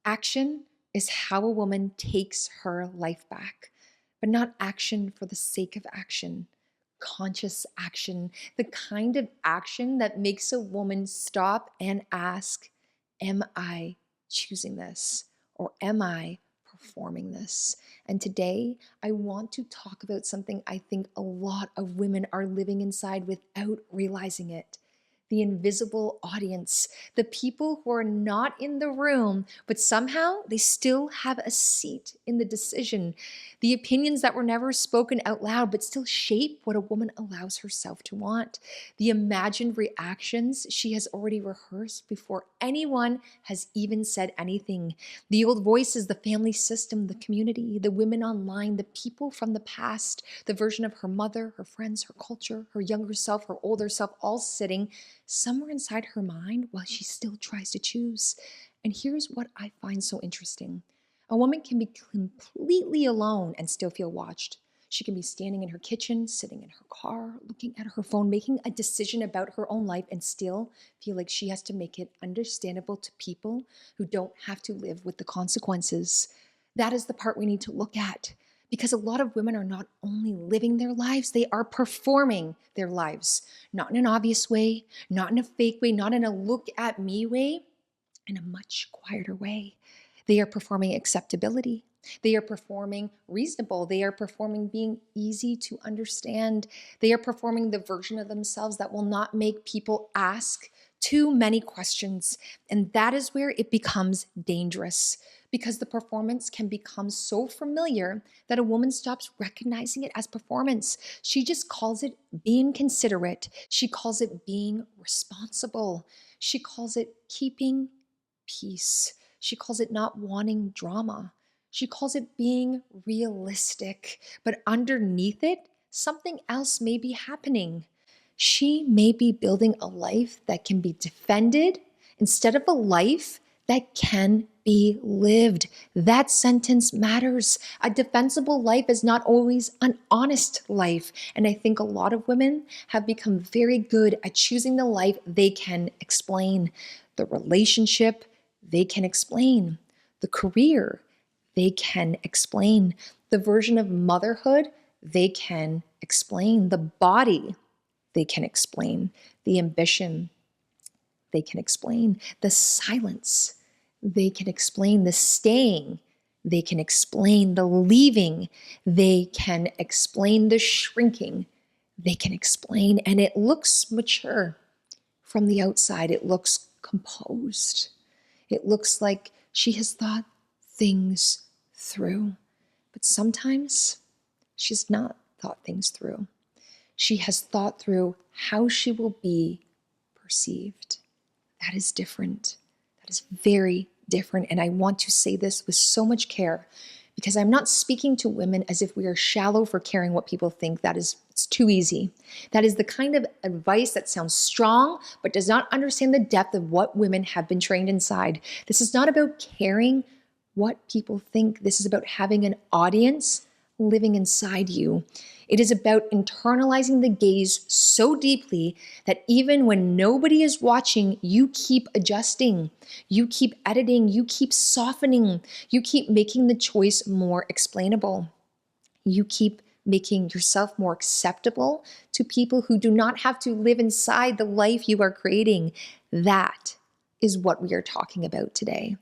Action is how a woman takes her life back, but not action for the sake of action. Conscious action, the kind of action that makes a woman stop and ask, am I choosing this? Or am I performing this? And today, I want to talk about something I think a lot of women are living inside without realizing it. The invisible audience, the people who are not in the room, but somehow they still have a seat in the decision. The opinions that were never spoken out loud, but still shape what a woman allows herself to want. The imagined reactions she has already rehearsed before anyone has even said anything. The old voices, the family system, the community, the women online, the people from the past, the version of her mother, her friends, her culture, her younger self, her older self, all sitting somewhere inside her mind while she still tries to choose. And here's what I find so interesting. A woman can be completely alone and still feel watched. She can be standing in her kitchen, sitting in her car, looking at her phone, making a decision about her own life and still feel like she has to make it understandable to people who don't have to live with the consequences. That is the part we need to look at. Because a lot of women are not only living their lives, they are performing their lives. Not in an obvious way, not in a fake way, not in a look at me way, in a much quieter way. They are performing acceptability. They are performing reasonable. They are performing being easy to understand. They are performing the version of themselves that will not make people ask too many questions. And that is where it becomes dangerous, because the performance can become so familiar that a woman stops recognizing it as performance. She just calls it being considerate. She calls it being responsible. She calls it keeping peace. She calls it not wanting drama. She calls it being realistic. But underneath it, something else may be happening. She may be building a life that can be defended instead of a life that can be lived. That sentence matters. A defensible life is not always an honest life. And I think a lot of women have become very good at choosing the life they can explain. The relationship, they can explain. The career, they can explain. The version of motherhood, they can explain. The body, they can explain. The ambition, they can explain. The silence, they can explain. The staying, they can explain. The leaving, they can explain. The shrinking, they can explain. And it looks mature from the outside. It looks composed. It looks like she has thought things through. But sometimes she's not thought things through. She has thought through how she will be perceived. That is different. That is very different. And I want to say this with so much care, because I'm not speaking to women as if we are shallow for caring what people think. It's too easy. That is the kind of advice that sounds strong, but does not understand the depth of what women have been trained inside. This is not about caring what people think. This is about having an audience living inside you. It is about internalizing the gaze so deeply that even when nobody is watching, you keep adjusting, you keep editing, you keep softening, you keep making the choice more explainable. You keep making yourself more acceptable to people who do not have to live inside the life you are creating. That is what we are talking about today.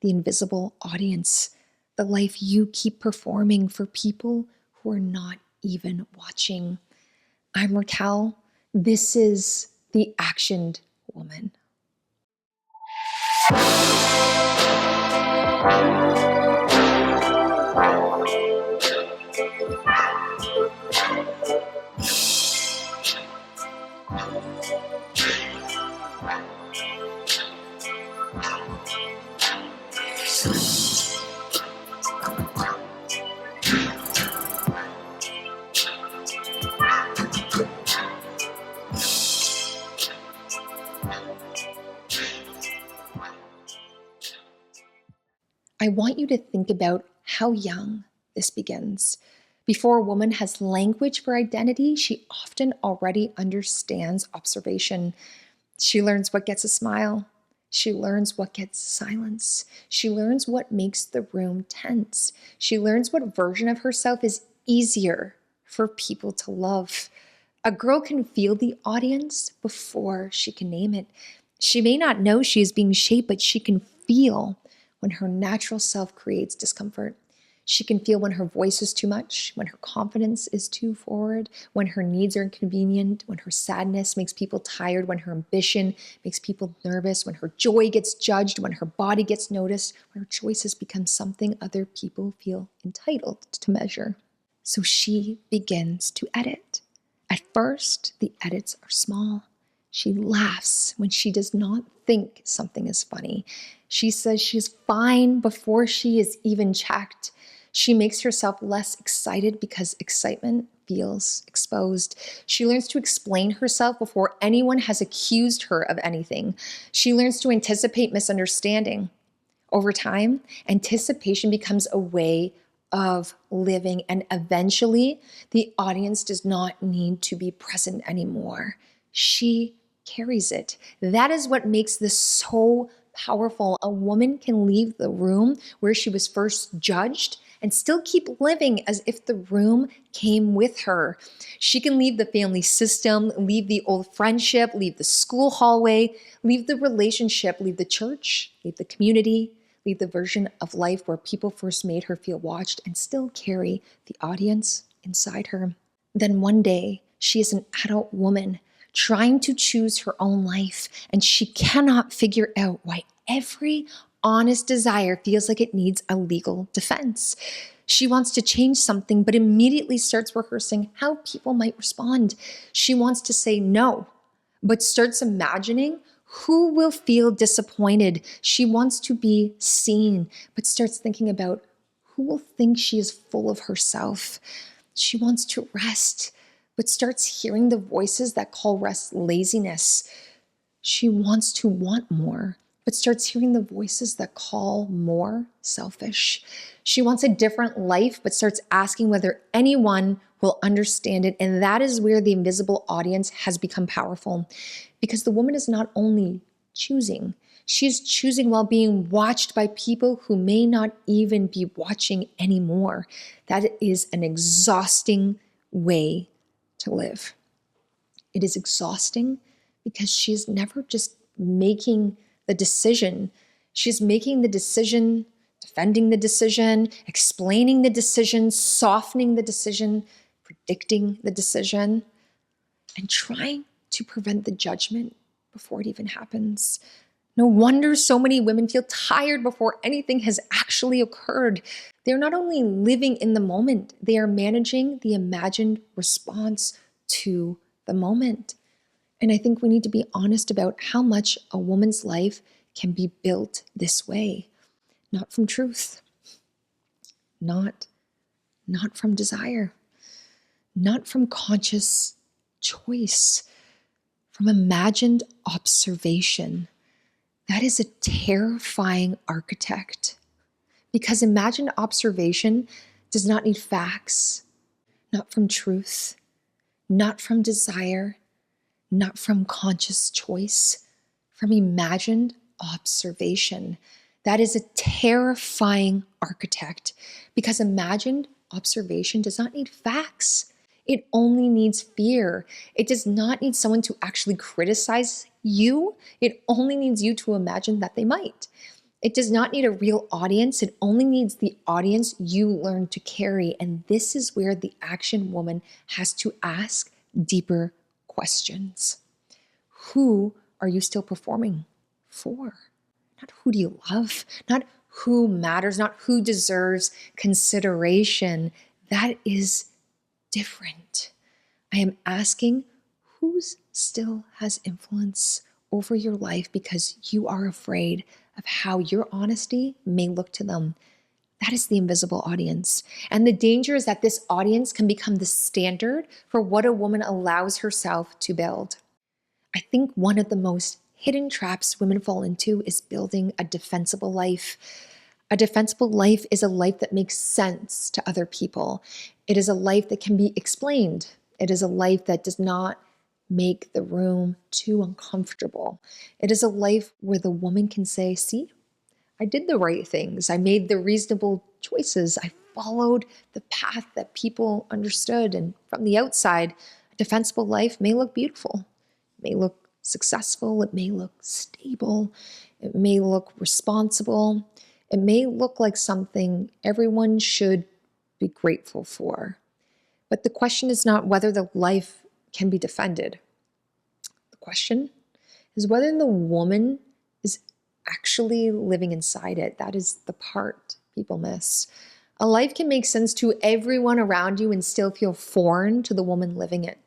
The invisible audience, the life you keep performing for people who are not even watching. I'm Raquel. This is the Actioned Woman. I want you to think about how young this begins. Before a woman has language for identity, she often already understands observation. She learns what gets a smile. She learns what gets silence. She learns what makes the room tense. She learns what version of herself is easier for people to love. A girl can feel the audience before she can name it. She may not know she is being shaped, but she can feel when her natural self creates discomfort. She can feel when her voice is too much, when her confidence is too forward, when her needs are inconvenient, when her sadness makes people tired, when her ambition makes people nervous, when her joy gets judged, when her body gets noticed, when her choices become something other people feel entitled to measure. So she begins to edit. At first, the edits are small. She laughs when she does not think something is funny. She says she's fine before she is even checked. She makes herself less excited because excitement feels exposed. She learns to explain herself before anyone has accused her of anything. She learns to anticipate misunderstanding. Over time, anticipation becomes a way of living, and eventually, the audience does not need to be present anymore. She carries it. That is what makes this so powerful. A woman can leave the room where she was first judged and still keep living as if the room came with her. She can leave the family system, leave the old friendship, leave the school hallway, leave the relationship, leave the church, leave the community, leave the version of life where people first made her feel watched, and still carry the audience inside her. Then one day, she is an adult woman trying to choose her own life, and she cannot figure out why every honest desire feels like it needs a legal defense. She wants to change something, but immediately starts rehearsing how people might respond. She wants to say no, but starts imagining who will feel disappointed. She wants to be seen, but starts thinking about who will think she is full of herself. She wants to rest, but starts hearing the voices that call rest laziness. She wants to want more, but starts hearing the voices that call more selfish. She wants a different life, but starts asking whether anyone will understand it. And that is where the invisible audience has become powerful, because the woman is not only choosing, she's choosing while being watched by people who may not even be watching anymore. That is an exhausting way to live. It is exhausting because she's never just making the decision. She's making the decision, defending the decision, explaining the decision, softening the decision, predicting the decision, and trying to prevent the judgment before it even happens. No wonder so many women feel tired before anything has actually occurred. They're not only living in the moment, they are managing the imagined response to the moment. And I think we need to be honest about how much a woman's life can be built this way. Not from truth, not from desire, not from conscious choice, from imagined observation. That is a terrifying architect, because imagined observation does not need facts, not from truth, not from desire, not from conscious choice, from imagined observation. That is a terrifying architect, because imagined observation does not need facts. It only needs fear. It does not need someone to actually criticize you. It only needs you to imagine that they might. It does not need a real audience. It only needs the audience you learn to carry. And this is where the action woman has to ask deeper questions. Who are you still performing for? Not who do you love, not who matters, not who deserves consideration. That is different. I am asking who still has influence over your life because you are afraid of how your honesty may look to them. That is the invisible audience. And the danger is that this audience can become the standard for what a woman allows herself to build. I think one of the most hidden traps women fall into is building a defensible life. A defensible life is a life that makes sense to other people. It is a life that can be explained. It is a life that does not make the room too uncomfortable. It is a life where the woman can say, see, I did the right things. I made the reasonable choices. I followed the path that people understood. And from the outside, a defensible life may look beautiful. It may look successful. It may look stable. It may look responsible. It may look like something everyone should be grateful for. But the question is not whether the life can be defended. The question is whether the woman is actually living inside it. That is the part people miss. A life can make sense to everyone around you and still feel foreign to the woman living it.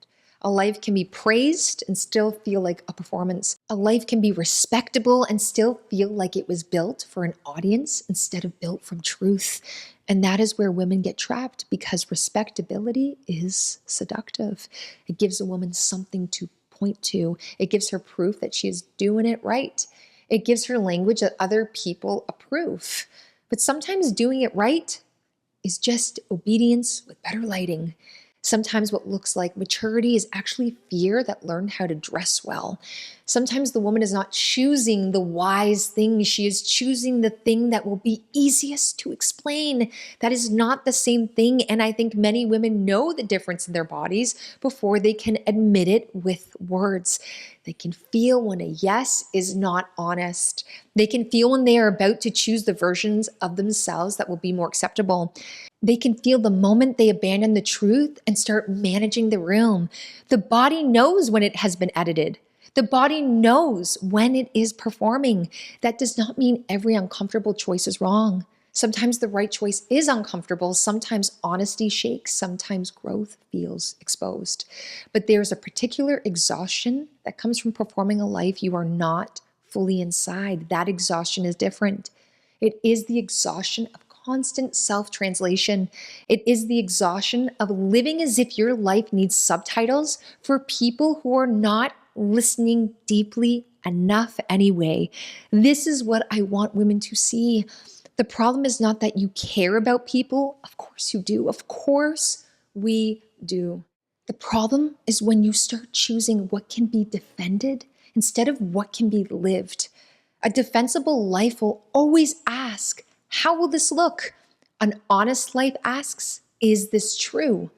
A life can be praised and still feel like a performance. A life can be respectable and still feel like it was built for an audience instead of built from truth. And that is where women get trapped, because respectability is seductive. It gives a woman something to point to. It gives her proof that she is doing it right. It gives her language that other people approve. But sometimes doing it right is just obedience with better lighting. Sometimes what looks like maturity is actually fear that learned how to dress well. Sometimes the woman is not choosing the wise thing. She is choosing the thing that will be easiest to explain. That is not the same thing. And I think many women know the difference in their bodies before they can admit it with words. They can feel when a yes is not honest. They can feel when they are about to choose the versions of themselves that will be more acceptable. They can feel the moment they abandon the truth and start managing the room. The body knows when it has been edited. The body knows when it is performing. That does not mean every uncomfortable choice is wrong. Sometimes the right choice is uncomfortable. Sometimes honesty shakes. Sometimes growth feels exposed. But there's a particular exhaustion that comes from performing a life you are not fully inside. That exhaustion is different. It is the exhaustion of constant self-translation. It is the exhaustion of living as if your life needs subtitles for people who are not listening deeply enough anyway. This is what I want women to see. The problem is not that you care about people. Of course you do. Of course we do. The problem is when you start choosing what can be defended instead of what can be lived. A defensible life will always ask, how will this look? An honest life asks, is this true?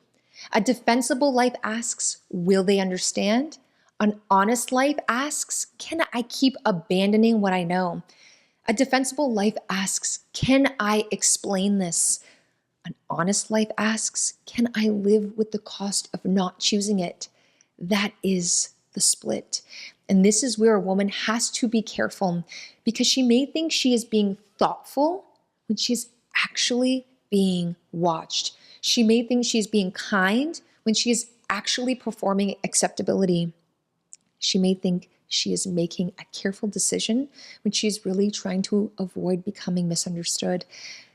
A defensible life asks, will they understand? An honest life asks, can I keep abandoning what I know? A defensible life asks, can I explain this? An honest life asks, can I live with the cost of not choosing it? That is the split. And this is where a woman has to be careful, because she may think she is being thoughtful when she's actually being watched. She may think she's being kind when she is actually performing acceptability. She may think she is making a careful decision when she's really trying to avoid becoming misunderstood.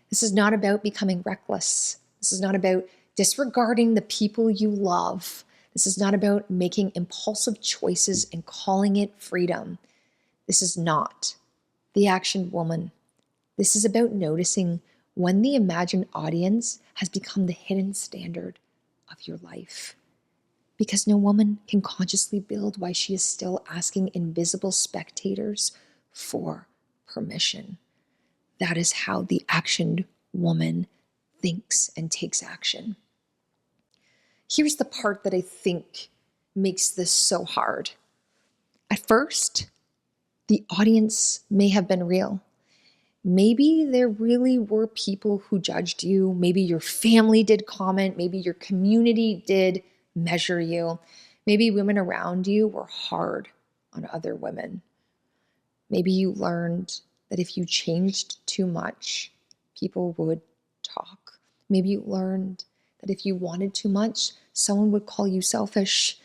This is not about becoming reckless. This is not about disregarding the people you love. This is not about making impulsive choices and calling it freedom. This is not the action woman. This is about noticing when the imagined audience has become the hidden standard of your life. Because no woman can consciously build while she is still asking invisible spectators for permission. That is how the actioned woman thinks and takes action. Here's the part that I think makes this so hard. At first, the audience may have been real. Maybe there really were people who judged you. Maybe your family did comment. Maybe your community did measure you. Maybe women around you were hard on other women. Maybe you learned that if you changed too much, people would talk. Maybe you learned that if you wanted too much, someone would call you selfish.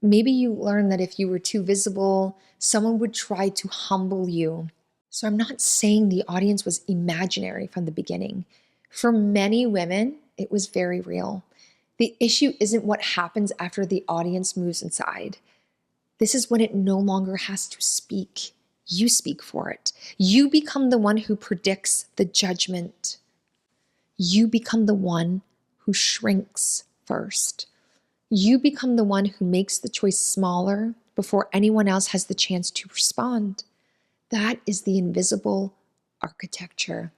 Maybe you learned that if you were too visible, someone would try to humble you. So I'm not saying the audience was imaginary from the beginning. For many women, it was very real. The issue isn't what happens after the audience moves inside. This is when it no longer has to speak. You speak for it. You become the one who predicts the judgment. You become the one who shrinks first. You become the one who makes the choice smaller before anyone else has the chance to respond. That is the invisible architecture.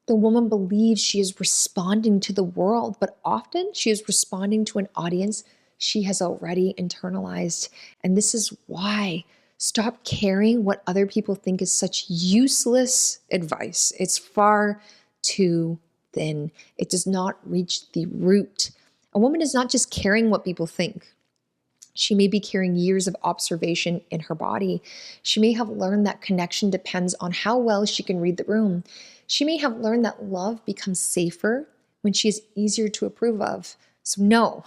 The woman believes she is responding to the world, but often she is responding to an audience she has already internalized. And this is why stop caring what other people think is such useless advice. It's far too thin. It does not reach the root. A woman is not just caring what people think. She may be carrying years of observation in her body. She may have learned that connection depends on how well she can read the room. She may have learned that love becomes safer when she is easier to approve of. So no,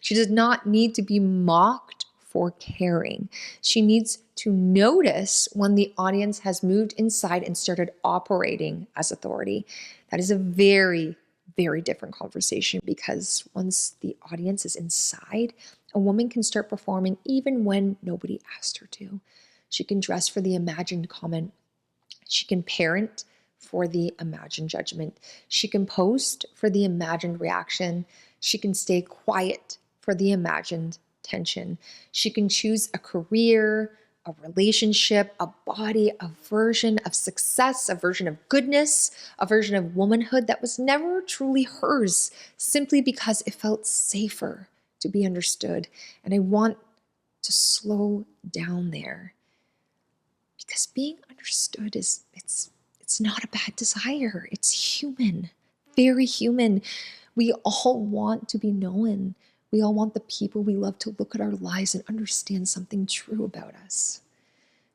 she does not need to be mocked for caring. She needs to notice when the audience has moved inside and started operating as authority. That is a very, very different conversation, because once the audience is inside, a woman can start performing even when nobody asked her to. She can dress for the imagined comment. She can parent for the imagined judgment. She can post for the imagined reaction. She can stay quiet for the imagined tension. She can choose a career, a relationship, a body, a version of success, a version of goodness, a version of womanhood that was never truly hers, simply because it felt safer to be understood. And I want to slow down there, because being understood it's not a bad desire. It's human, very human. We all want to be known. We all want the people we love to look at our lives and understand something true about us.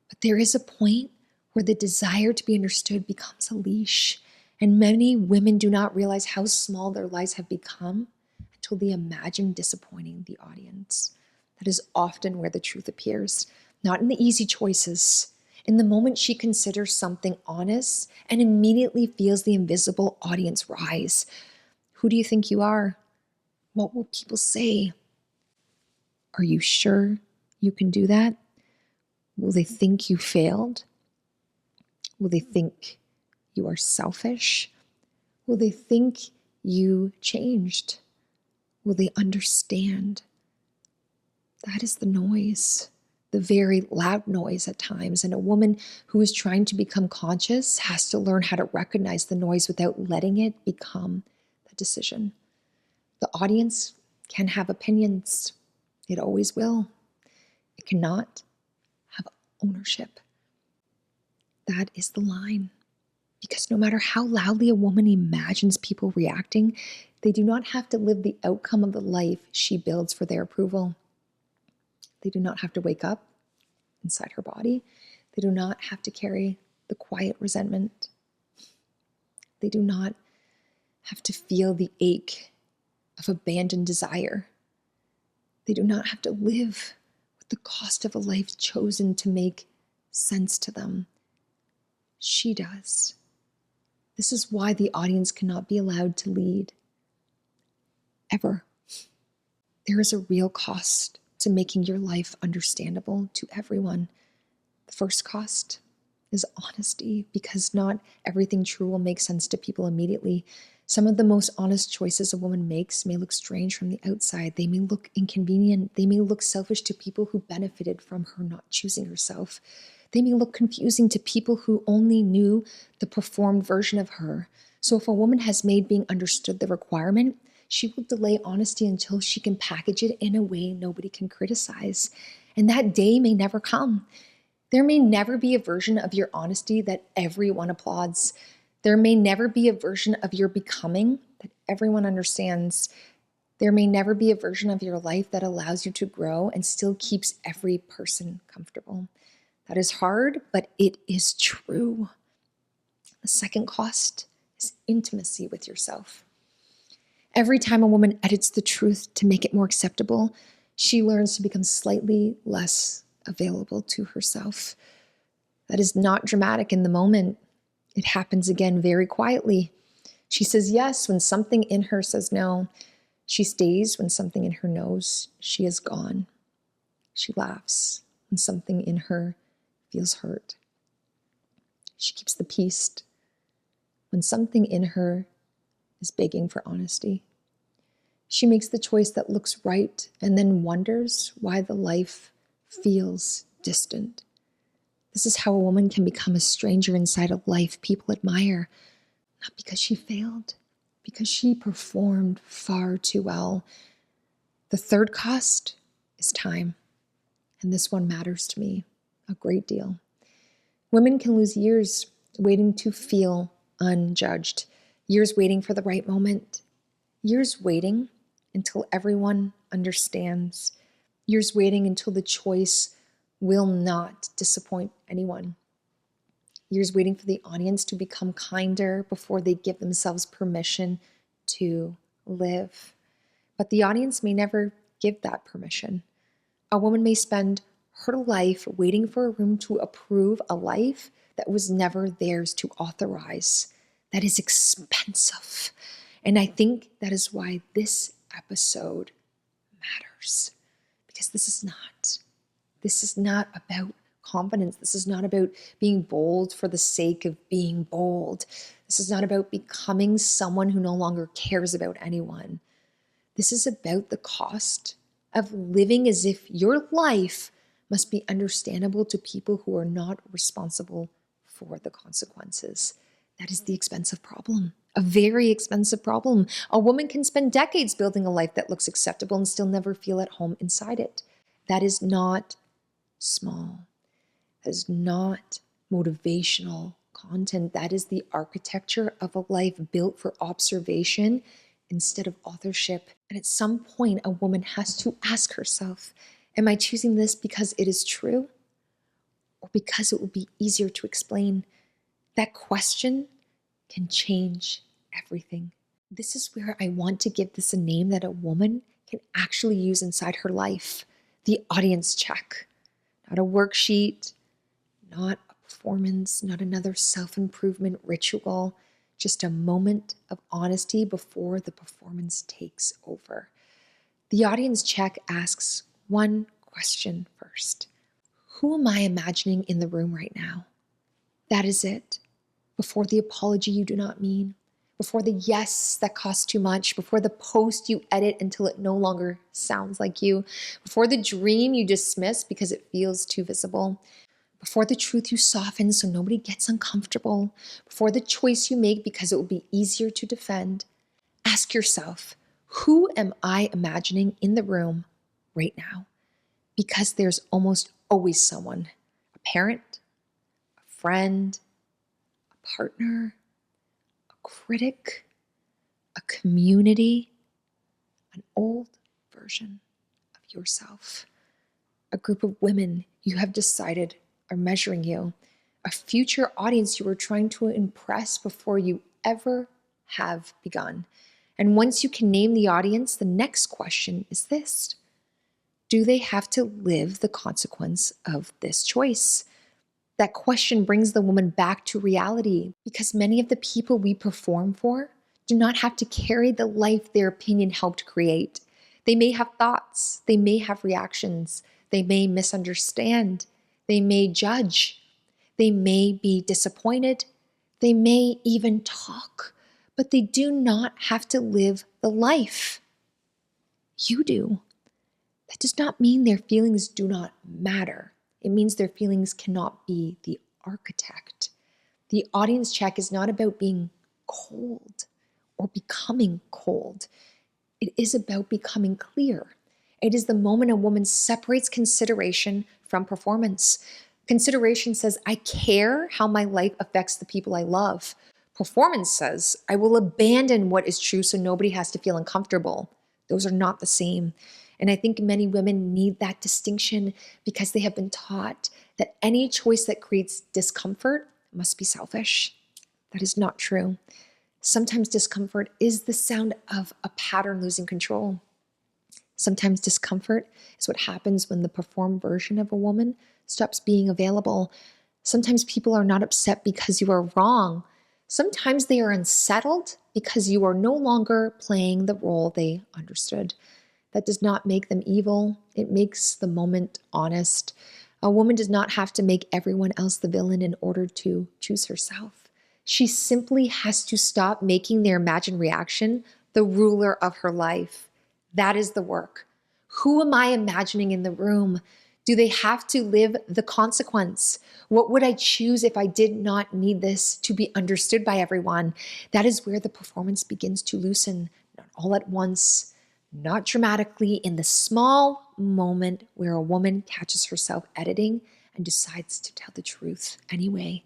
But there is a point where the desire to be understood becomes a leash, and many women do not realize how small their lives have become until they imagine disappointing the audience. That is often where the truth appears, not in the easy choices. In the moment she considers something honest and immediately feels the invisible audience rise. Who do you think you are? What will people say? Are you sure you can do that? Will they think you failed? Will they think you are selfish? Will they think you changed? Will they understand? That is the noise, the very loud noise at times. And a woman who is trying to become conscious has to learn how to recognize the noise without letting it become the decision. The audience can have opinions. It always will. It cannot have ownership. That is the line. Because no matter how loudly a woman imagines people reacting, they do not have to live the outcome of the life she builds for their approval. They do not have to wake up inside her body. They do not have to carry the quiet resentment. They do not have to feel the ache of abandoned desire. They do not have to live with the cost of a life chosen to make sense to them. She does. This is why the audience cannot be allowed to lead. Ever. There is a real cost to making your life understandable to everyone. The first cost is honesty, because not everything true will make sense to people immediately. Some of the most honest choices a woman makes may look strange from the outside. They may look inconvenient. They may look selfish to people who benefited from her not choosing herself. They may look confusing to people who only knew the performed version of her. So if a woman has made being understood the requirement, she will delay honesty until she can package it in a way nobody can criticize. And that day may never come. There may never be a version of your honesty that everyone applauds. There may never be a version of your becoming that everyone understands. There may never be a version of your life that allows you to grow and still keeps every person comfortable. That is hard, but it is true. The second cost is intimacy with yourself. Every time a woman edits the truth to make it more acceptable, she learns to become slightly less available to herself. That is not dramatic in the moment. It happens again very quietly. She says yes when something in her says no. She stays when something in her knows she is gone. She laughs when something in her feels hurt. She keeps the peace when something in her is begging for honesty. She makes the choice that looks right and then wonders why the life feels distant. This is how a woman can become a stranger inside a life people admire, not because she failed, because she performed far too well. The third cost is time, and this one matters to me a great deal. Women can lose years waiting to feel unjudged, years waiting for the right moment, years waiting until everyone understands, years waiting until the choice will not disappoint anyone, years waiting for the audience to become kinder before they give themselves permission to live. But the audience may never give that permission. A woman may spend her life waiting for a room to approve a life that was never theirs to authorize. That is expensive. And I think that is why this episode matters. Because this is not about confidence. This is not about being bold for the sake of being bold. This is not about becoming someone who no longer cares about anyone. This is about the cost of living as if your life must be understandable to people who are not responsible for the consequences. That is the expensive problem, a very expensive problem. A woman can spend decades building a life that looks acceptable and still never feel at home inside it. That is not small. That is not motivational content. That is the architecture of a life built for observation instead of authorship. And at some point, a woman has to ask herself, am I choosing this because it is true or because it will be easier to explain? That question can change everything. This is where I want to give this a name that a woman can actually use inside her life. The audience check. Not a worksheet, not a performance, not another self-improvement ritual, just a moment of honesty before the performance takes over. The audience check asks one question first. Who am I imagining in the room right now? That is it. Before the apology you do not mean, before the yes that costs too much, before the post you edit until it no longer sounds like you, before the dream you dismiss because it feels too visible, before the truth you soften so nobody gets uncomfortable, before the choice you make because it will be easier to defend, ask yourself, who am I imagining in the room right now? Because there's almost always someone, a parent, a friend, a partner, a critic, a community, an old version of yourself, a group of women you have decided are measuring you, a future audience you are trying to impress before you ever have begun. And once you can name the audience, the next question is this: do they have to live the consequence of this choice? That question brings the woman back to reality, because many of the people we perform for do not have to carry the life their opinion helped create. They may have thoughts, they may have reactions, they may misunderstand, they may judge, they may be disappointed, they may even talk, but they do not have to live the life. You do. That does not mean their feelings do not matter. It means their feelings cannot be the architect. The audience check is not about being cold or becoming cold. It is about becoming clear. It is the moment a woman separates consideration from performance. Consideration says, I care how my life affects the people I love. Performance says, I will abandon what is true so nobody has to feel uncomfortable. Those are not the same. And I think many women need that distinction because they have been taught that any choice that creates discomfort must be selfish. That is not true. Sometimes discomfort is the sound of a pattern losing control. Sometimes discomfort is what happens when the performed version of a woman stops being available. Sometimes people are not upset because you are wrong. Sometimes they are unsettled because you are no longer playing the role they understood. That does not make them evil. It makes the moment honest. A woman does not have to make everyone else the villain in order to choose herself. She simply has to stop making their imagined reaction the ruler of her life. That is the work. Who am I imagining in the room? Do they have to live the consequence? What would I choose if I did not need this to be understood by everyone? That is where the performance begins to loosen, not all at once, not dramatically, in the small moment where a woman catches herself editing and decides to tell the truth anyway.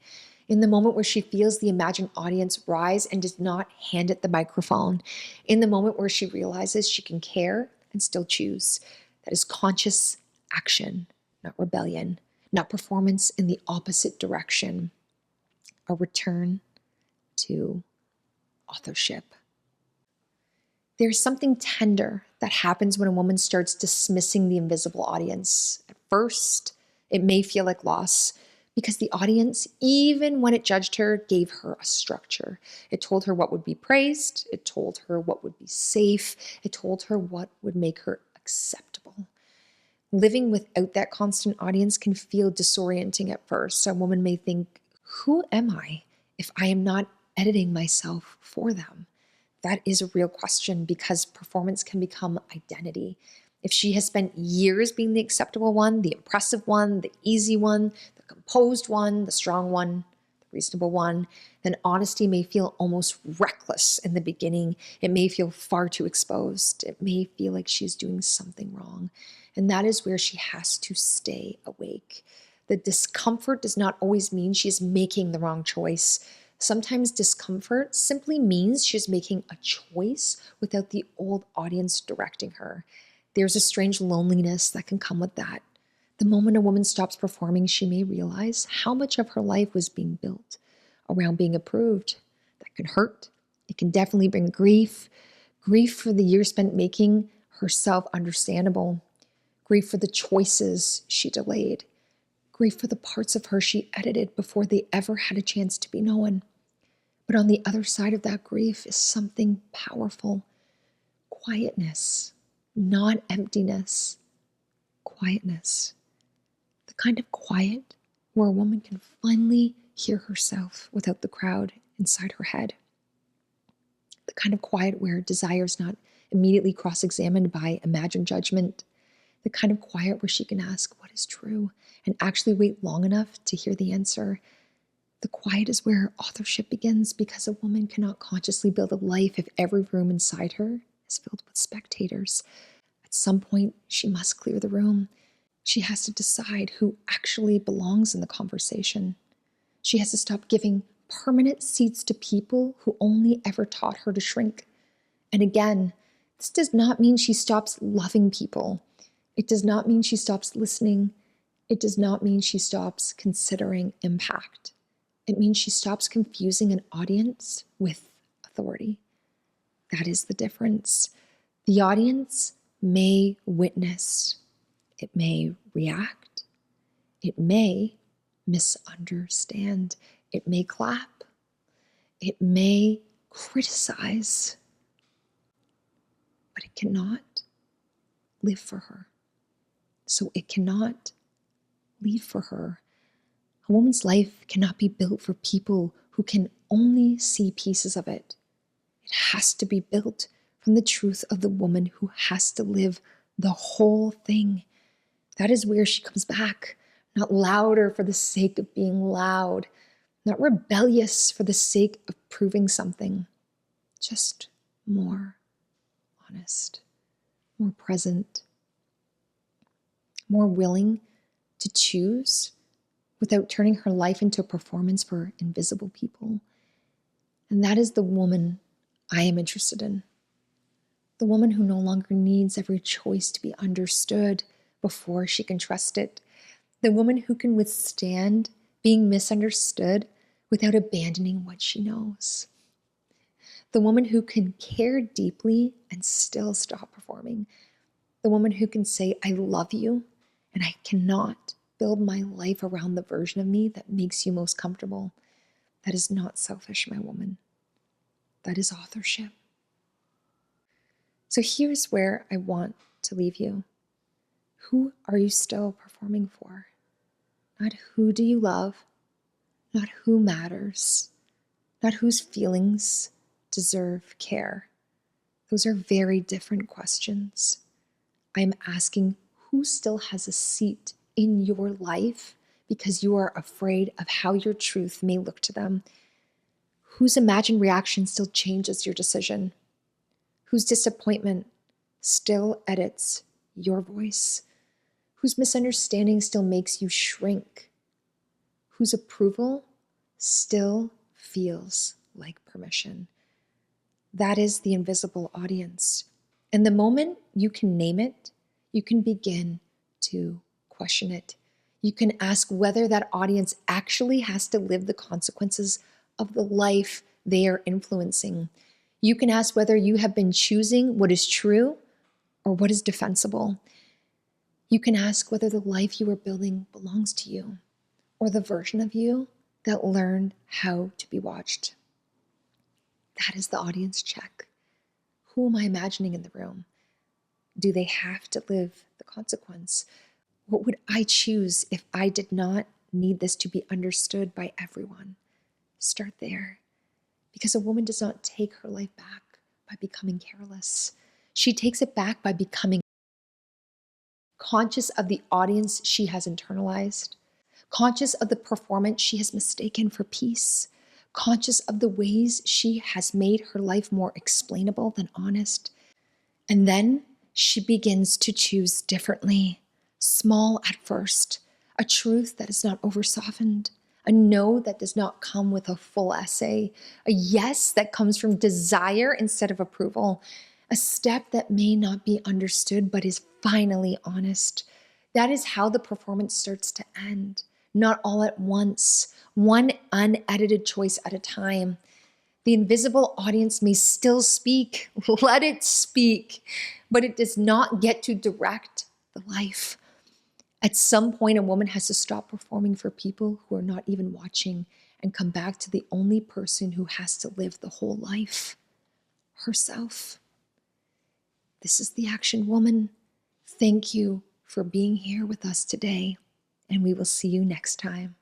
In the moment where she feels the imagined audience rise and does not hand it the microphone. In the moment where she realizes she can care and still choose. That is conscious action, not rebellion, not performance in the opposite direction. A return to authorship. There's something tender that happens when a woman starts dismissing the invisible audience. At first, it may feel like loss because the audience, even when it judged her, gave her a structure. It told her what would be praised. It told her what would be safe. It told her what would make her acceptable. Living without that constant audience can feel disorienting at first. A woman may think, who am I if I am not editing myself for them? That is a real question because performance can become identity. If she has spent years being the acceptable one, the impressive one, the easy one, the composed one, the strong one, the reasonable one, then honesty may feel almost reckless in the beginning. It may feel far too exposed. It may feel like she's doing something wrong. And that is where she has to stay awake. The discomfort does not always mean she's making the wrong choice. Sometimes discomfort simply means she's making a choice without the old audience directing her. There's a strange loneliness that can come with that. The moment a woman stops performing, she may realize how much of her life was being built around being approved. That can hurt. It can definitely bring grief. Grief for the years spent making herself understandable. Grief for the choices she delayed. Grief for the parts of her she edited before they ever had a chance to be known. But on the other side of that grief is something powerful. Quietness, not emptiness. Quietness. The kind of quiet where a woman can finally hear herself without the crowd inside her head. The kind of quiet where desire is not immediately cross-examined by imagined judgment. The kind of quiet where she can ask what is true and actually wait long enough to hear the answer. The quiet is where authorship begins because a woman cannot consciously build a life if every room inside her is filled with spectators. At some point, she must clear the room. She has to decide who actually belongs in the conversation. She has to stop giving permanent seats to people who only ever taught her to shrink. And again, this does not mean she stops loving people. It does not mean she stops listening. It does not mean she stops considering impact. It means she stops confusing an audience with authority. That is the difference. The audience may witness. It may react. It may misunderstand. It may clap. It may criticize. But it cannot live for her. So it cannot lead for her. A woman's life cannot be built for people who can only see pieces of it. It has to be built from the truth of the woman who has to live the whole thing. That is where she comes back, not louder for the sake of being loud, not rebellious for the sake of proving something, just more honest, more present, more willing to choose without turning her life into a performance for invisible people. And that is the woman I am interested in. The woman who no longer needs every choice to be understood before she can trust it. The woman who can withstand being misunderstood without abandoning what she knows. The woman who can care deeply and still stop performing. The woman who can say, I love you, and I cannot build my life around the version of me that makes you most comfortable. That is not selfish, my woman. That is authorship. So here's where I want to leave you. Who are you still performing for? Not who do you love, not who matters, not whose feelings deserve care, Those are very different questions. I'm asking who still has a seat in your life because you are afraid of how your truth may look to them. Whose imagined reaction still changes your decision? Whose disappointment still edits your voice? Whose misunderstanding still makes you shrink? Whose approval still feels like permission? That is the invisible audience. And the moment you can name it, you can begin to question it. You can ask whether that audience actually has to live the consequences of the life they are influencing. You can ask whether you have been choosing what is true or what is defensible. You can ask whether the life you are building belongs to you or the version of you that learned how to be watched. That is the audience check. Who am I imagining in the room? Do they have to live the consequence? What would I choose if I did not need this to be understood by everyone? Start there. Because a woman does not take her life back by becoming careless. She takes it back by becoming conscious of the audience she has internalized, conscious of the performance she has mistaken for peace, conscious of the ways she has made her life more explainable than honest. And then she begins to choose differently, small at first, a truth that is not over-softened, a no that does not come with a full essay, a yes that comes from desire instead of approval, a step that may not be understood but is finally honest. That is how the performance starts to end, not all at once, one unedited choice at a time. The invisible audience may still speak, let it speak, but it does not get to direct the life. At some point, a woman has to stop performing for people who are not even watching and come back to the only person who has to live the whole life, herself. This is the Action Woman. Thank you for being here with us today, and we will see you next time.